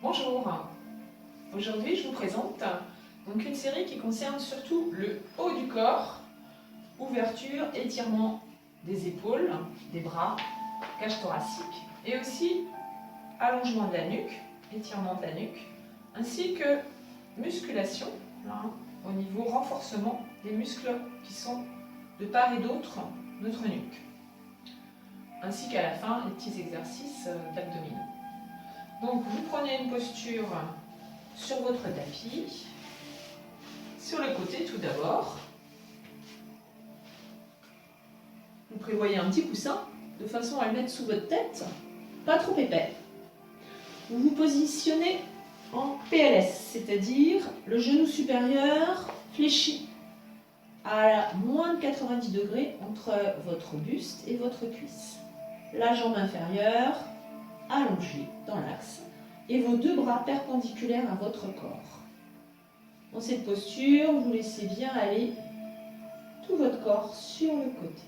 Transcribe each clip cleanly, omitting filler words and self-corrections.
Bonjour, aujourd'hui je vous présente donc une série qui concerne surtout le haut du corps, ouverture, étirement des épaules, des bras, cage thoracique et aussi allongement de la nuque, étirement de la nuque, ainsi que musculation au niveau renforcement des muscles qui sont de part et d'autre de notre nuque, ainsi qu'à la fin les petits exercices d'abdominaux. Donc vous prenez une posture sur votre tapis, sur le côté tout d'abord. Vous prévoyez un petit coussin de façon à le mettre sous votre tête, pas trop épais. Vous vous positionnez en PLS, c'est-à-dire le genou supérieur fléchi à moins de 90 degrés entre votre buste et votre cuisse. La jambe inférieure allongée dans l'axe et vos deux bras perpendiculaires à votre corps. Dans cette posture, vous laissez bien aller tout votre corps sur le côté.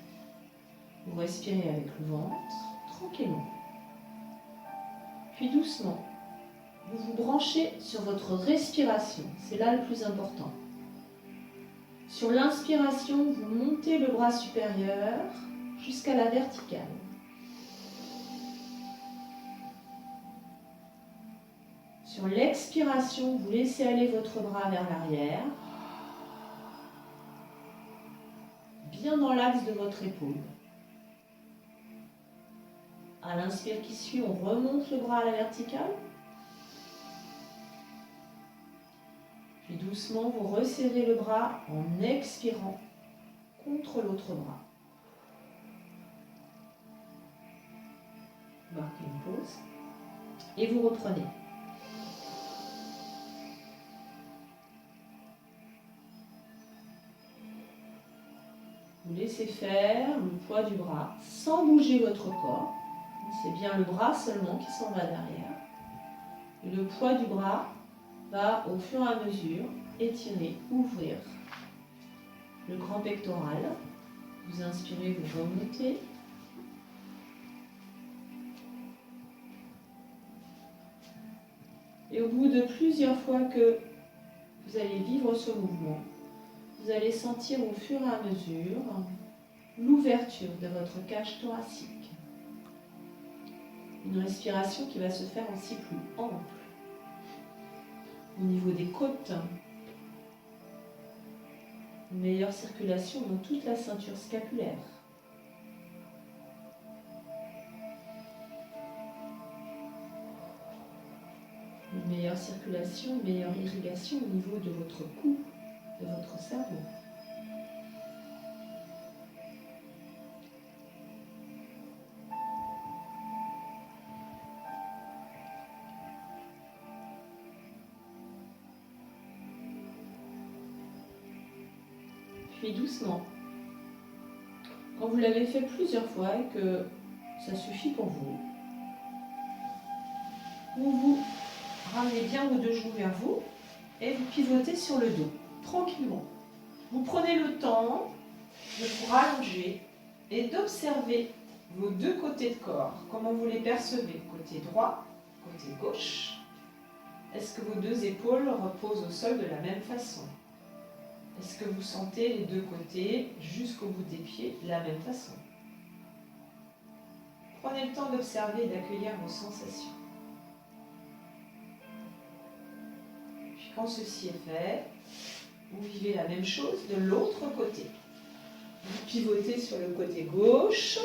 Vous respirez avec le ventre, tranquillement. Puis doucement, vous vous branchez sur votre respiration. C'est là le plus important. Sur l'inspiration, vous montez le bras supérieur jusqu'à la verticale. Sur l'expiration, vous laissez aller votre bras vers l'arrière, bien dans l'axe de votre épaule. À l'inspire qui suit, on remonte le bras à la verticale. Puis doucement, vous resserrez le bras en expirant contre l'autre bras. Marquez une pause et vous reprenez. Vous laissez faire le poids du bras sans bouger votre corps. C'est bien le bras seulement qui s'en va derrière. Et le poids du bras va au fur et à mesure étirer, ouvrir le grand pectoral. Vous inspirez, vous remontez. Et au bout de plusieurs fois que vous allez vivre ce mouvement, vous allez sentir au fur et à mesure l'ouverture de votre cage thoracique. Une respiration qui va se faire aussi plus ample. Au niveau des côtes, une meilleure circulation dans toute la ceinture scapulaire. Une meilleure circulation, une meilleure irrigation au niveau de votre cou, de votre cerveau. Puis doucement, quand vous l'avez fait plusieurs fois et que ça suffit pour vous, vous ramenez bien vos deux genoux vers vous et vous pivotez sur le dos, tranquillement. Vous prenez le temps de vous rallonger et d'observer vos deux côtés de corps, comment vous les percevez, côté droit, côté gauche. Est-ce que vos deux épaules reposent au sol de la même façon? Est-ce que vous sentez les deux côtés jusqu'au bout des pieds de la même façon? Prenez le temps d'observer et d'accueillir vos sensations. Puis quand ceci est fait, vous vivez la même chose de l'autre côté. Vous pivotez sur le côté gauche,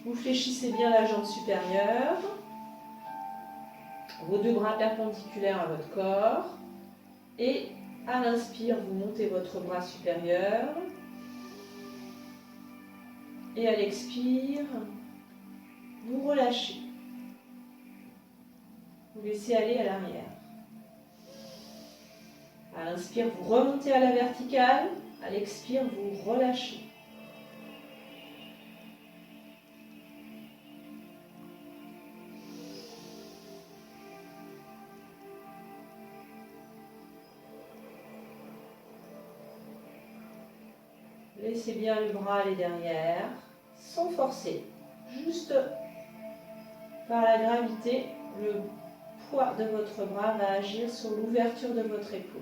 vous fléchissez bien la jambe supérieure, vos deux bras perpendiculaires à votre corps et à l'inspire, vous montez votre bras supérieur et à l'expire, vous relâchez. Vous laissez aller à l'arrière. À l'inspire, vous remontez à la verticale. À l'expire, vous relâchez. Laissez bien le bras aller derrière, sans forcer, juste par la gravité, le poids de votre bras va agir sur l'ouverture de votre épaule.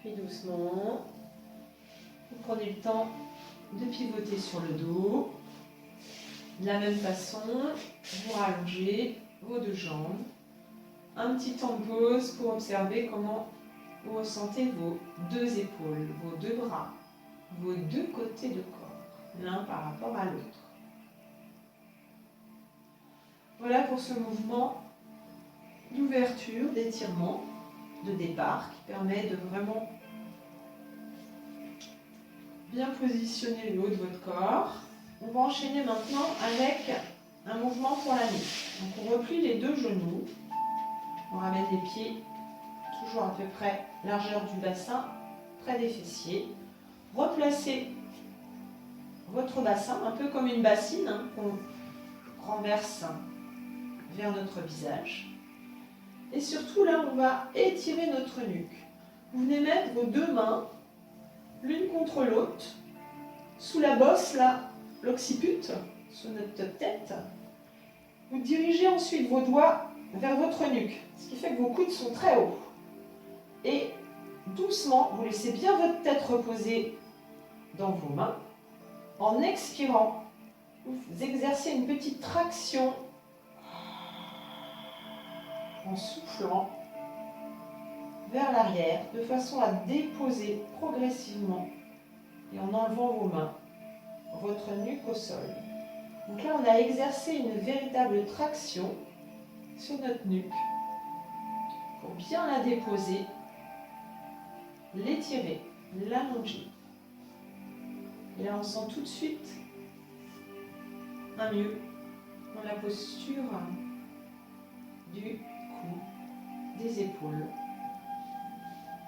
Puis doucement, vous prenez le temps de pivoter sur le dos. De la même façon, vous rallongez vos deux jambes. Un petit temps de pause pour observer comment vous ressentez vos deux épaules, vos deux bras, vos deux côtés de corps, l'un par rapport à l'autre. Voilà pour ce mouvement d'ouverture, d'étirement, de départ qui permet de vraiment bien positionner le haut de votre corps. On va enchaîner maintenant avec un mouvement pour la nuque. Donc on replie les deux genoux, on ramène les pieds toujours à peu près largeur du bassin, près des fessiers. Replacez votre bassin un peu comme une bassine qu'on renverse vers notre visage. Et surtout là, on va étirer notre nuque. Vous venez mettre vos deux mains, l'une contre l'autre, sous la bosse, là, l'occiput, sous notre tête. Vous dirigez ensuite vos doigts vers votre nuque, ce qui fait que vos coudes sont très hauts. Et doucement, vous laissez bien votre tête reposer dans vos mains. En expirant, vous exercez une petite traction en soufflant vers l'arrière, de façon à déposer progressivement et en enlevant vos mains, votre nuque au sol. Donc là, on a exercé une véritable traction sur notre nuque pour bien la déposer, l'étirer, l'allonger. Et là, on sent tout de suite un mieux dans la posture du cou, des épaules.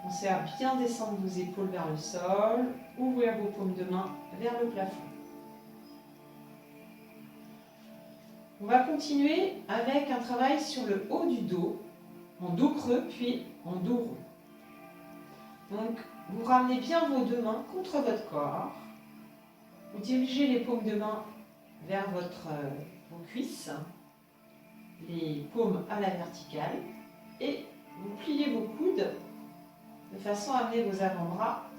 Pensez à bien descendre vos épaules vers le sol, ouvrir vos paumes de main vers le plafond. On va continuer avec un travail sur le haut du dos, en dos creux puis en dos rond. Donc, vous ramenez bien vos deux mains contre votre corps. Vous dirigez les paumes de main vers vos cuisses, les paumes à la verticale, et vous pliez vos coudes de façon à amener vos avant-bras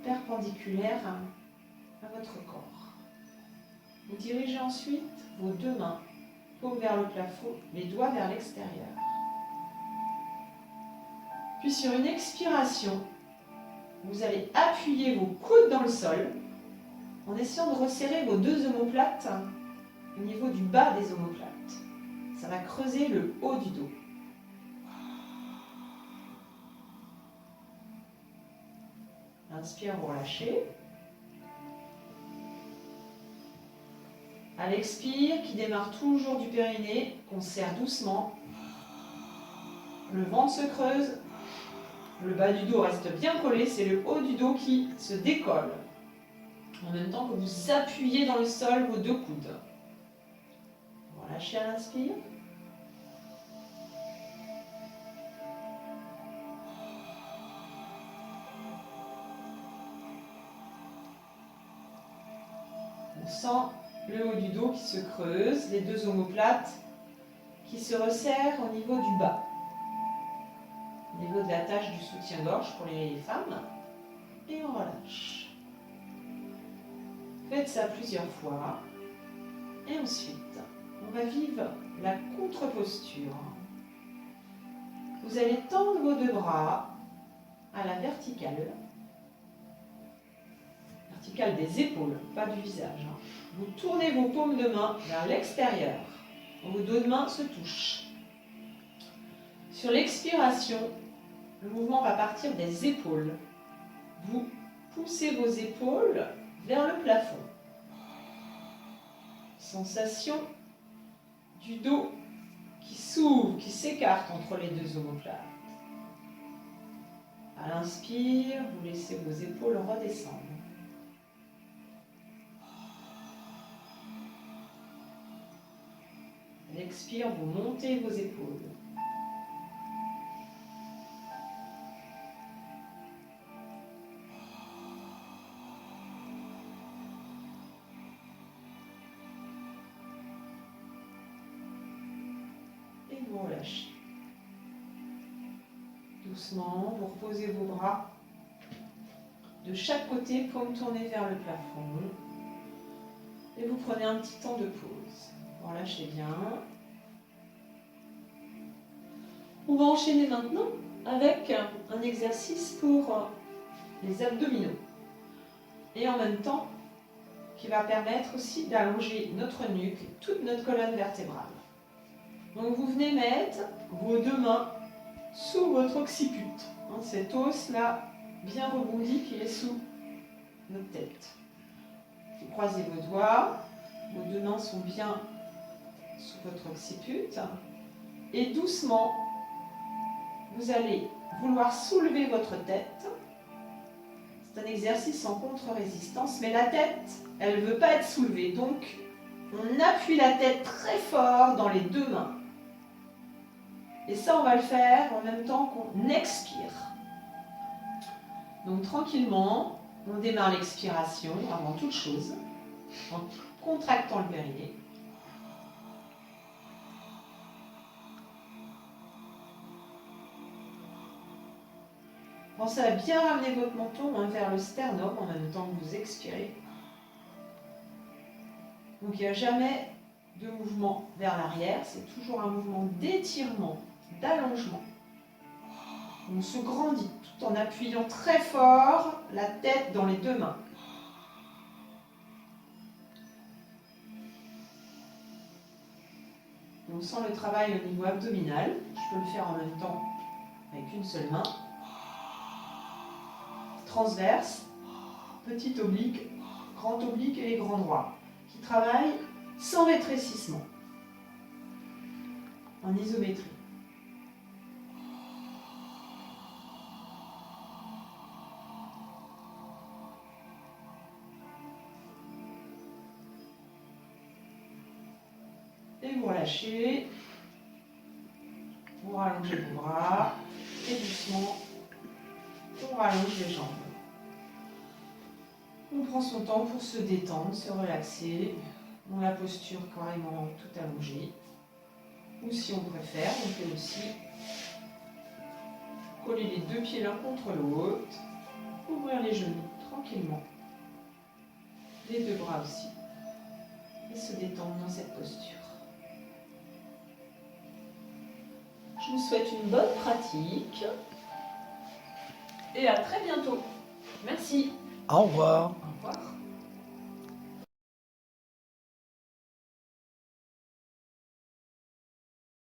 perpendiculaires à votre corps. Vous dirigez ensuite vos deux mains, paumes vers le plafond, les doigts vers l'extérieur. Puis sur une expiration, vous allez appuyer vos coudes dans le sol en essayant de resserrer vos deux omoplates au niveau du bas des omoplates. Ça va creuser le haut du dos. Inspire, vous relâchez. À l'expire, qui démarre toujours du périnée, qu'on serre doucement. Le ventre se creuse. Le bas du dos reste bien collé. C'est le haut du dos qui se décolle. En même temps que vous appuyez dans le sol vos deux coudes. Relâchez à l'inspire. On sent le haut du dos qui se creuse, les deux omoplates qui se resserrent au niveau du bas. Au niveau de la tâche du soutien-gorge pour les femmes. Et on relâche. Faites ça plusieurs fois. Et ensuite, on va vivre la contre-posture. Vous allez tendre vos deux bras à la verticale. Verticale des épaules, pas du visage. Vous tournez vos paumes de main vers l'extérieur. Vos deux mains se touchent. Sur l'expiration, le mouvement va partir des épaules. Vous poussez vos épaules vers le plafond. Sensation du dos qui s'ouvre, qui s'écarte entre les deux omoplates. À l'inspire, vous laissez vos épaules redescendre. À l'expire, vous montez vos épaules. Et vous relâchez. Doucement, vous reposez vos bras de chaque côté, paume tournée vers le plafond. Et vous prenez un petit temps de pause. Vous relâchez bien. On va enchaîner maintenant avec un exercice pour les abdominaux. Et en même temps, qui va permettre aussi d'allonger notre nuque, toute notre colonne vertébrale. Donc vous venez mettre vos deux mains sous votre occiput. Cet os-là, bien rebondi, qui est sous notre tête. Vous croisez vos doigts, vos deux mains sont bien sous votre occiput. Et doucement, vous allez vouloir soulever votre tête. C'est un exercice en contre-résistance, mais la tête, elle ne veut pas être soulevée. Donc, on appuie la tête très fort dans les deux mains. Et ça, on va le faire en même temps qu'on expire. Donc, tranquillement, on démarre l'expiration avant toute chose, en contractant le périnée. Pensez à bien ramener votre menton vers le sternum en même temps que vous expirez. Donc il n'y a jamais de mouvement vers l'arrière, c'est toujours un mouvement d'étirement, d'allongement. On se grandit tout en appuyant très fort la tête dans les deux mains. On sent le travail au niveau abdominal. Je peux le faire en même temps avec une seule main. Transverse, petit oblique, grand oblique et les grands droits, qui travaillent sans rétrécissement, en isométrie. Et vous relâchez, vous rallongez vos bras, et doucement, on rallonge les jambes. On prend son temps pour se détendre, se relaxer, dans la posture carrément tout allongée. Ou si on préfère, on peut aussi coller les deux pieds l'un contre l'autre, ouvrir les genoux tranquillement, les deux bras aussi, et se détendre dans cette posture. Je vous souhaite une bonne pratique et à très bientôt. Merci. Au revoir.